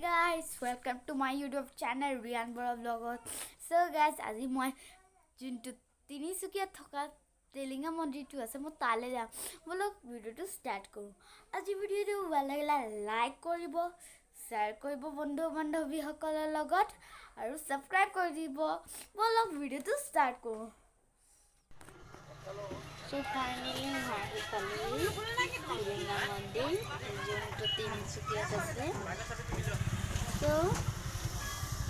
guys, welcome to my YouTube channel Rian Bora Vlogot. So guys, আজি মই যোনটো তিনিচুকীয়া থকা তেলিঙা মন্দিৰটো আছে মই তালে যাম। বলক ভিডিওটো ষ্টাৰ্ট কৰো। আজি ভিডিওটো ভাল লাগিলে লাইক কৰিব, শ্বেয়াৰ কৰিব বন্ধু বান্ধৱীসকলৰ লগত আৰু সাবস্ক্ৰাইব কৰি দিব। বলক ভিডিওটো ষ্টাৰ্ট কৰো। So finally hari kali Tilinga Mandir junto Tinsukia ase. So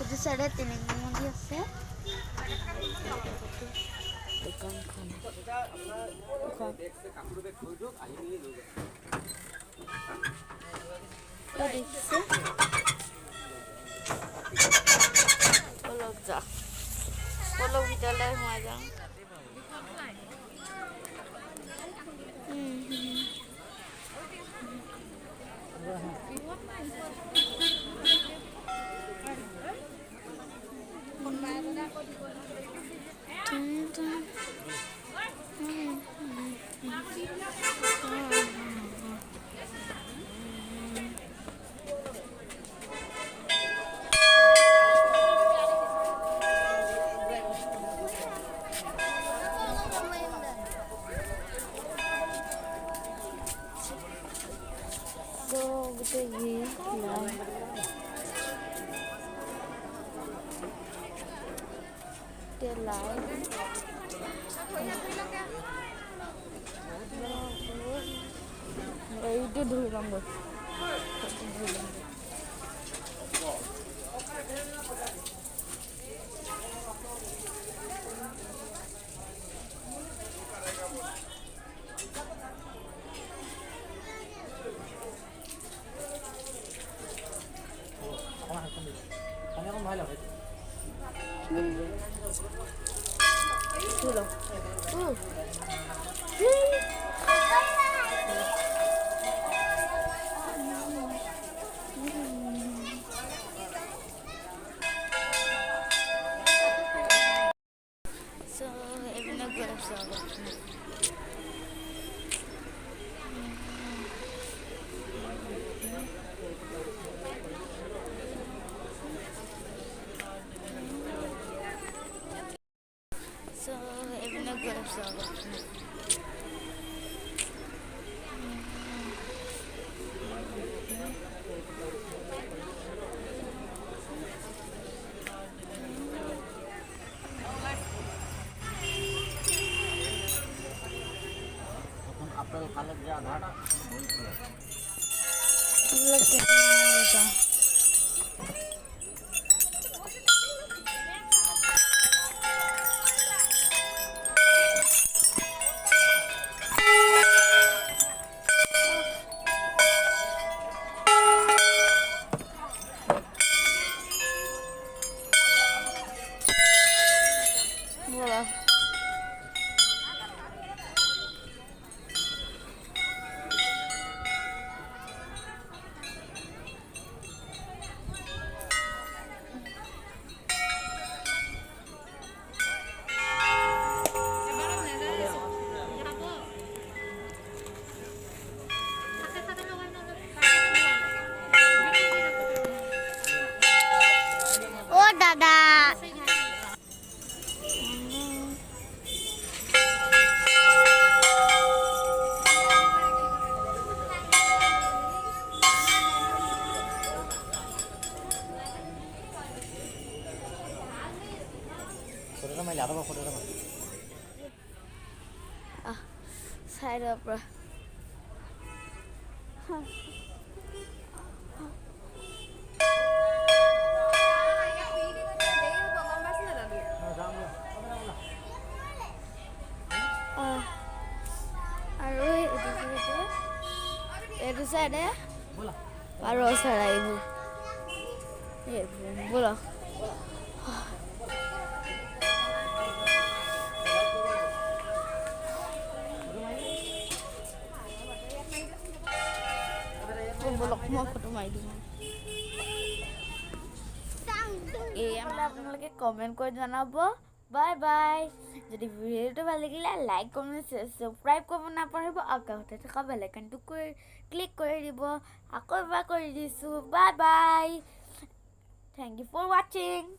itu side Tilinga Mandir ase. Dukan khan. तो देखिए वो लोग विद्यालय में जा gitu ya. Dia live. Itu dulu rambut. So, even a good observation. So, even a good observation. Apel kalau dia ada side up, bro. Itu side bola. Baru saya ibu. Bola. Bolok mau foto main dulu. আপোনালোকে comment কৰি জনাব। Bye bye. যদি ভিডিওটো ভাল লাগিলে like comment subscribe কৰিব নাপাহৰিব আৰু কাষতে থকা বেল আইকনটো ক্লিক কৰি দিব। আকৌ এবাৰ কৰি দিছো। Bye bye. Thank you for watching.